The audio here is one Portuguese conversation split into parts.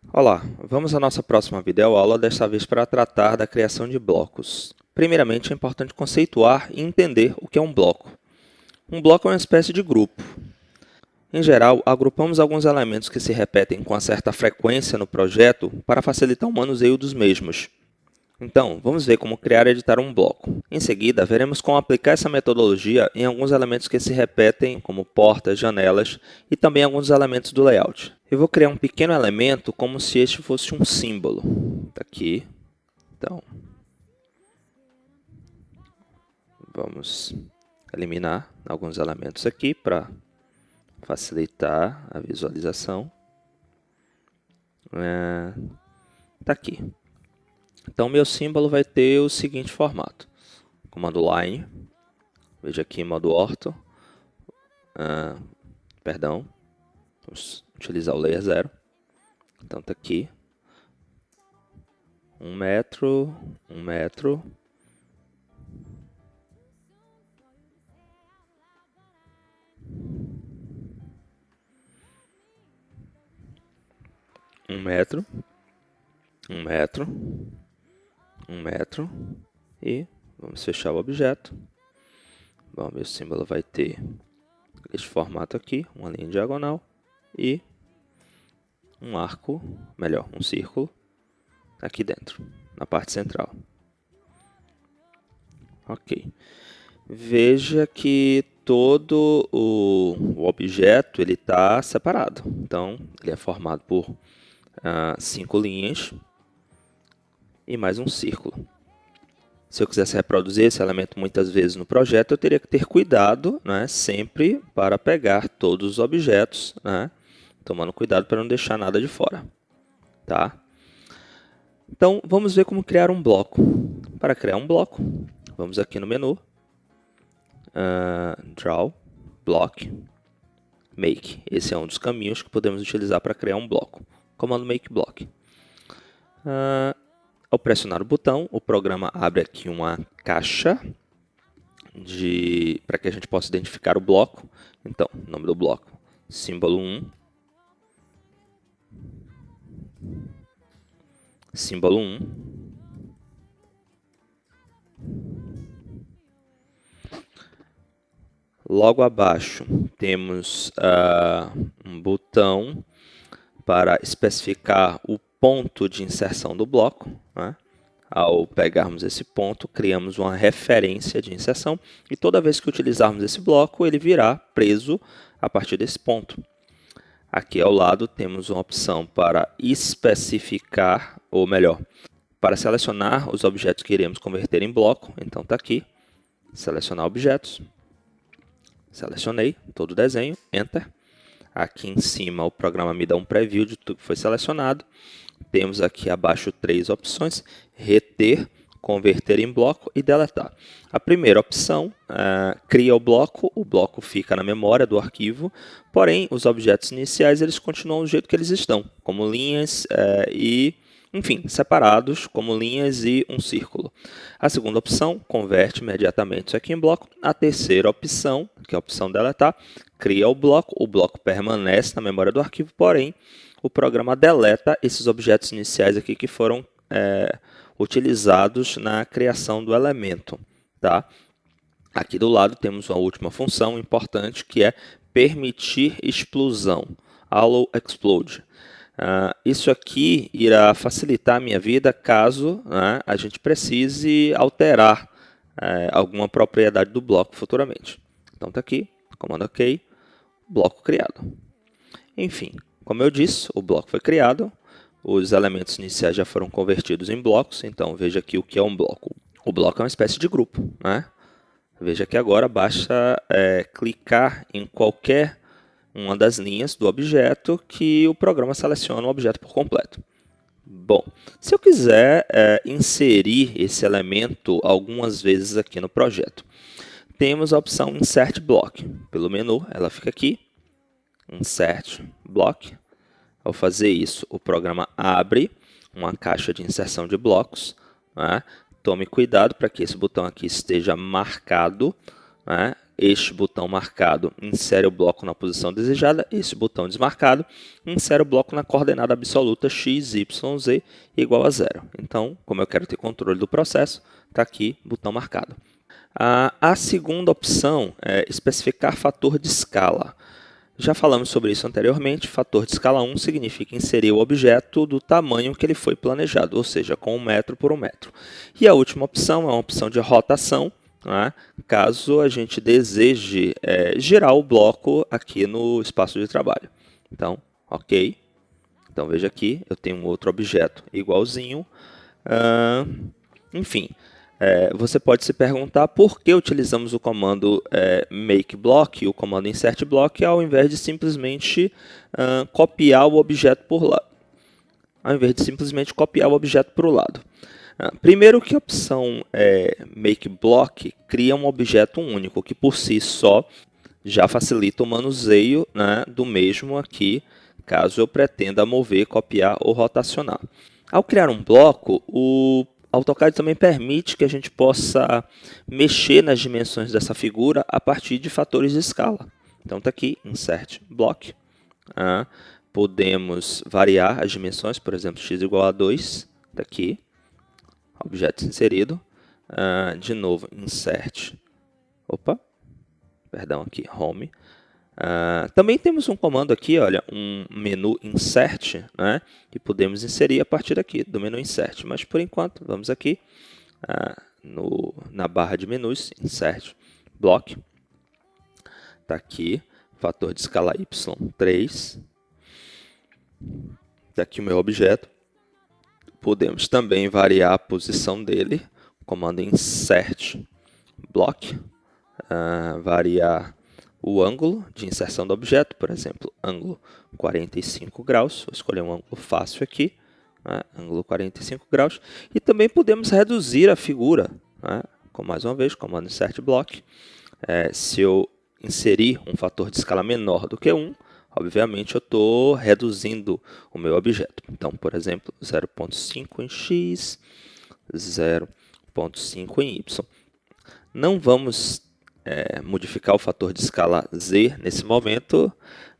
Olá, vamos à nossa próxima videoaula, desta vez para tratar da criação de blocos. Primeiramente, é importante conceituar e entender o que é um bloco. Um bloco é uma espécie de grupo. Em geral, agrupamos alguns elementos que se repetem com uma certa frequência no projeto para facilitar o manuseio dos mesmos. Então, vamos ver como criar e editar um bloco. Em seguida, veremos como aplicar essa metodologia em alguns elementos que se repetem, como portas, janelas, e também alguns elementos do layout. Eu vou criar um pequeno elemento como se este fosse um símbolo. Tá aqui. Então, vamos eliminar alguns elementos aqui para facilitar a visualização. Tá aqui. Então, meu símbolo vai ter o seguinte formato. Comando line, veja aqui em modo ortho, vamos utilizar o layer 0. Então, está aqui, 1 metro, 1 metro, 1 metro, 1 metro, 1 metro, e vamos fechar o objeto. Bom, meu símbolo vai ter este formato aqui, uma linha diagonal e um arco, melhor, um círculo aqui dentro, na parte central. Ok. Veja que todo o objeto ele está separado. Então, ele é formado por 5 linhas e mais um círculo. Se eu quisesse reproduzir esse elemento muitas vezes no projeto, eu teria que ter cuidado, né, sempre para pegar todos os objetos, né, tomando cuidado para não deixar nada de fora. Tá? Então, vamos ver como criar um bloco. Para criar um bloco, vamos aqui no menu, Draw, Block, Make. Esse é um dos caminhos que podemos utilizar para criar um bloco. Comando Make Block. Ao pressionar o botão, o programa abre aqui uma caixa para que a gente possa identificar o bloco. Então, nome do bloco, símbolo 1, símbolo 1, logo abaixo temos um botão para especificar o ponto de inserção do bloco, né? Ao pegarmos esse ponto, criamos uma referência de inserção e toda vez que utilizarmos esse bloco, ele virá preso a partir desse ponto. Aqui ao lado temos uma opção para especificar, ou melhor, para selecionar os objetos que iremos converter em bloco. Então está aqui, selecionar objetos, selecionei todo o desenho, Enter. Aqui em cima o programa me dá um preview de tudo que foi selecionado. Temos aqui abaixo 3 opções, reter, converter em bloco e deletar. A primeira opção cria o bloco fica na memória do arquivo, porém os objetos iniciais eles continuam do jeito que eles estão, como linhas enfim, separados como linhas e um círculo. A segunda opção converte imediatamente isso aqui em bloco. A terceira opção, que é a opção deletar, cria o bloco permanece na memória do arquivo, porém o programa deleta esses objetos iniciais aqui que foram utilizados na criação do elemento. Tá? Aqui do lado temos uma última função importante que é permitir explosão, Allow Explode. Isso aqui irá facilitar a minha vida caso a gente precise alterar alguma propriedade do bloco futuramente. Então está aqui, comando OK, bloco criado. Enfim, como eu disse, o bloco foi criado, os elementos iniciais já foram convertidos em blocos, então veja aqui o que é um bloco. O bloco é uma espécie de grupo, né? Veja que agora basta clicar em qualquer uma das linhas do objeto que o programa seleciona o objeto por completo. Bom, se eu quiser inserir esse elemento algumas vezes aqui no projeto, temos a opção Insert Block. Pelo menu, ela fica aqui, Insert Block. Ao fazer isso, o programa abre uma caixa de inserção de blocos. Né? Tome cuidado para que esse botão aqui esteja marcado. Né? este botão marcado insere o bloco na posição desejada, esse botão desmarcado insere o bloco na coordenada absoluta x, y, z igual a 0. Então, como eu quero ter controle do processo, está aqui, botão marcado. A segunda opção é especificar fator de escala. Já falamos sobre isso anteriormente. Fator de escala 1 significa inserir o objeto do tamanho que ele foi planejado, ou seja, com 1 metro por 1 metro. E a última opção é uma opção de rotação, né, caso a gente deseje girar o bloco aqui no espaço de trabalho. Então, ok. Então, veja aqui, eu tenho um outro objeto igualzinho. Enfim, você pode se perguntar por que utilizamos o comando makeBlock, o comando insertBlock, ao invés de simplesmente copiar o objeto por lá. Ao invés de simplesmente copiar o objeto para o lado. Primeiro que a opção makeBlock cria um objeto único, que por si só já facilita o manuseio, né, do mesmo aqui, caso eu pretenda mover, copiar ou rotacionar. Ao criar um bloco, o AutoCAD também permite que a gente possa mexer nas dimensões dessa figura a partir de fatores de escala. Então está aqui, Insert Block. Podemos variar as dimensões, por exemplo, x igual a 2, está aqui, objeto inserido. De novo, Insert, aqui, Home. Também temos um comando aqui, olha, um menu Insert, né, que podemos inserir a partir daqui, do menu Insert. Mas, por enquanto, vamos aqui na barra de menus, Insert Block. Está aqui, fator de escala Y3. Está aqui o meu objeto. Podemos também variar a posição dele, comando Insert Block, variar o ângulo de inserção do objeto, por exemplo, ângulo 45 graus, vou escolher um ângulo fácil aqui, né, ângulo 45 graus, e também podemos reduzir a figura, né, mais uma vez, comando Insert Block. Se eu inserir um fator de escala menor do que 1, obviamente eu estou reduzindo o meu objeto. Então, por exemplo, 0.5 em x, 0.5 em y. Não vamos modificar o fator de escala z nesse momento,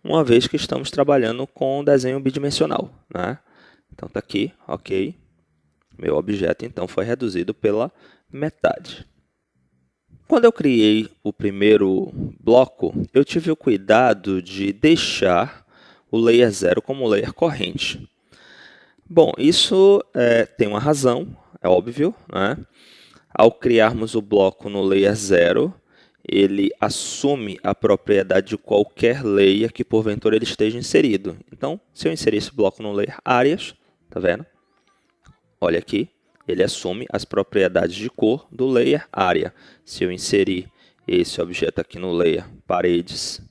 uma vez que estamos trabalhando com desenho bidimensional, né? Então está aqui, ok. Meu objeto então foi reduzido pela metade. Quando eu criei o primeiro bloco, eu tive o cuidado de deixar o layer 0 como layer corrente. Bom, isso tem uma razão, é óbvio, né? Ao criarmos o bloco no layer 0, ele assume a propriedade de qualquer layer que porventura ele esteja inserido. Então, se eu inserir esse bloco no layer áreas, tá vendo? Olha aqui, ele assume as propriedades de cor do layer área. Se eu inserir esse objeto aqui no layer paredes,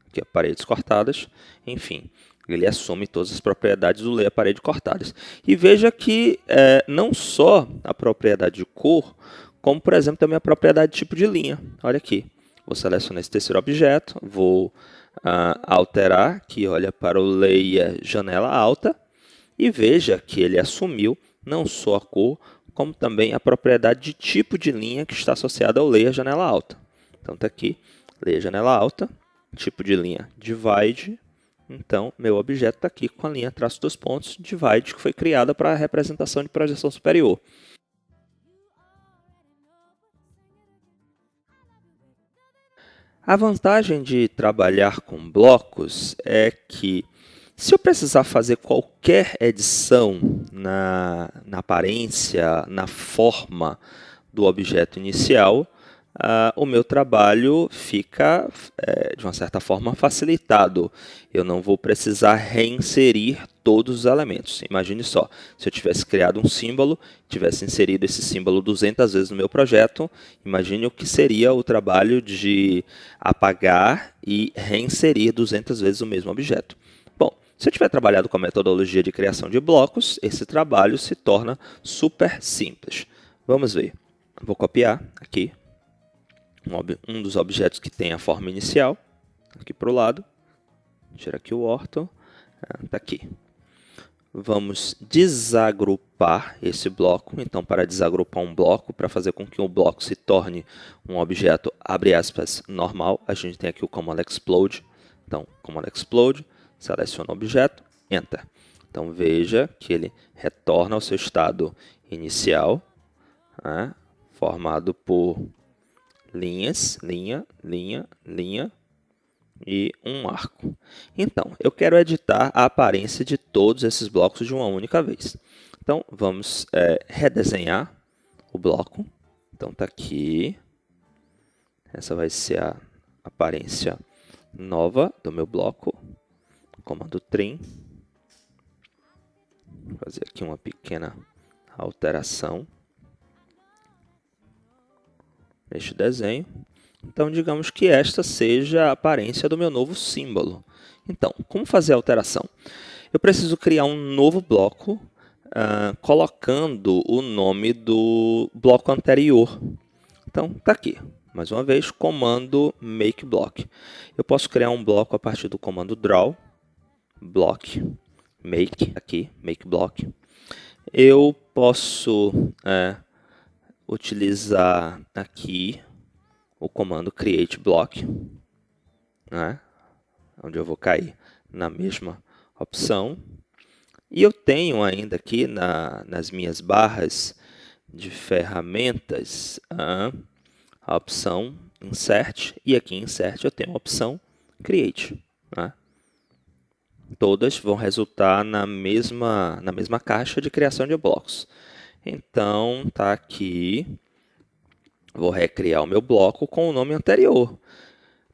aqui é paredes cortadas, enfim, ele assume todas as propriedades do layer parede cortadas. E veja que não só a propriedade de cor, como, por exemplo, também a propriedade de tipo de linha. Olha aqui, vou selecionar esse terceiro objeto, vou alterar aqui, olha, para o layer janela alta, e veja que ele assumiu não só a cor, como também a propriedade de tipo de linha que está associada ao layer janela alta. Então está aqui, layer janela alta, tipo de linha divide. Então, meu objeto está aqui com a linha traço dos pontos divide, que foi criada para a representação de projeção superior. A vantagem de trabalhar com blocos é que, se eu precisar fazer qualquer edição na aparência, na forma do objeto inicial, o meu trabalho fica, de uma certa forma, facilitado. Eu não vou precisar reinserir todos os elementos. Imagine só, se eu tivesse criado um símbolo, tivesse inserido esse símbolo 200 vezes no meu projeto, imagine o que seria o trabalho de apagar e reinserir 200 vezes o mesmo objeto. Bom, se eu tiver trabalhado com a metodologia de criação de blocos, esse trabalho se torna super simples. Vamos ver. Vou copiar aqui um dos objetos que tem a forma inicial, aqui para o lado. Tira aqui o ortho, está aqui. vamos desagrupar esse bloco. Então, para desagrupar um bloco, para fazer com que o bloco se torne um objeto, abre aspas, normal, a gente tem aqui o Command Explode. Então, Command Explode, seleciona o objeto, Enter. Então, veja que ele retorna ao seu estado inicial, né, formado por linhas, linha, linha, linha e um arco. Então, eu quero editar a aparência de todos esses blocos de uma única vez. Então, vamos redesenhar o bloco. Então, está aqui. Essa vai ser a aparência nova do meu bloco. Comando Trim. Vou fazer aqui uma pequena alteração neste desenho. Então, digamos que esta seja a aparência do meu novo símbolo. Então, como fazer a alteração? Eu preciso criar um novo bloco, colocando o nome do bloco anterior. Então, está aqui. Mais uma vez, comando Make Block. Eu posso criar um bloco a partir do comando Draw, Block, Make, aqui, Make Block. Eu posso utilizar aqui o comando Create Block, né, onde eu vou cair na mesma opção. E eu tenho ainda aqui nas minhas barras de ferramentas a opção Insert, e aqui em Insert eu tenho a opção Create. Né? Todas vão resultar na mesma caixa de criação de blocos. Então, está aqui. Vou recriar o meu bloco com o nome anterior.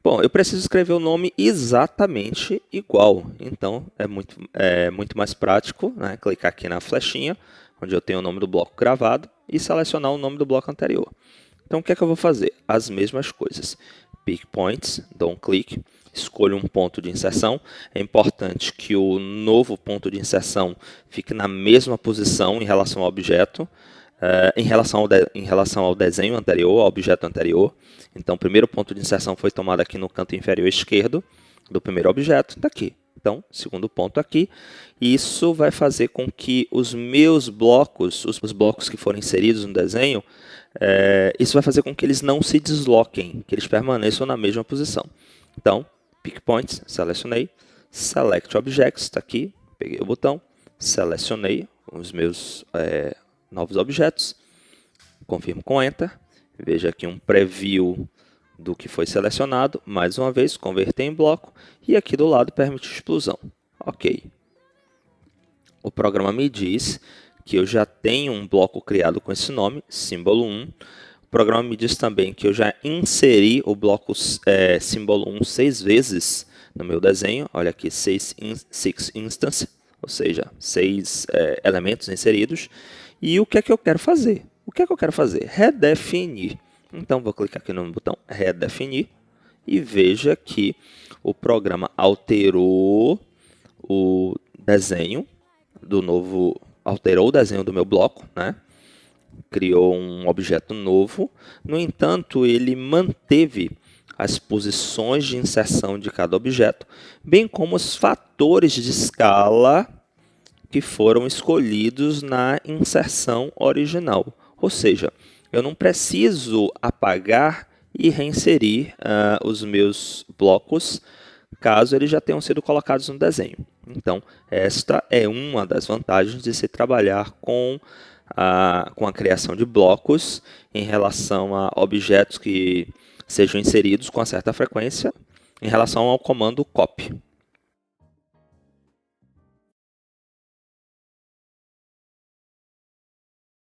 Bom, eu preciso escrever o nome exatamente igual. Então, é muito mais prático, né, clicar aqui na flechinha, onde eu tenho o nome do bloco gravado, e selecionar o nome do bloco anterior. Então, o que é que eu vou fazer? As mesmas coisas. Pick Points, dou um clique, escolho um ponto de inserção. É importante que o novo ponto de inserção fique na mesma posição em relação ao objeto, em relação ao desenho anterior, ao objeto anterior. Então, o primeiro ponto de inserção foi tomado aqui no canto inferior esquerdo do primeiro objeto, está aqui. Então, segundo ponto aqui. Isso vai fazer com que os meus blocos, os blocos que forem inseridos no desenho, isso vai fazer com que eles não se desloquem, que eles permaneçam na mesma posição. Então, Pick Points, selecionei. Select Objects, está aqui. Peguei o botão, selecionei os meus novos objetos, confirmo com Enter, veja aqui um preview do que foi selecionado, mais uma vez, converter em bloco, e aqui do lado permite explosão. Ok. O programa me diz que eu já tenho um bloco criado com esse nome, símbolo 1. O programa me diz também que eu já inseri o bloco símbolo 1 6 vezes no meu desenho, olha aqui, 6 instance, ou seja, 6 elementos inseridos. E o que é que eu quero fazer? O que é que eu quero fazer? Redefinir. Então, vou clicar aqui no botão Redefinir e veja que o programa alterou o desenho do novo, alterou o desenho do meu bloco, né? Criou um objeto novo. No entanto, ele manteve as posições de inserção de cada objeto, bem como os fatores de escala que foram escolhidos na inserção original. Ou seja, eu não preciso apagar e reinserir os meus blocos, caso eles já tenham sido colocados no desenho. Então, esta é uma das vantagens de se trabalhar com a criação de blocos em relação a objetos que sejam inseridos com uma certa frequência, em relação ao comando copy.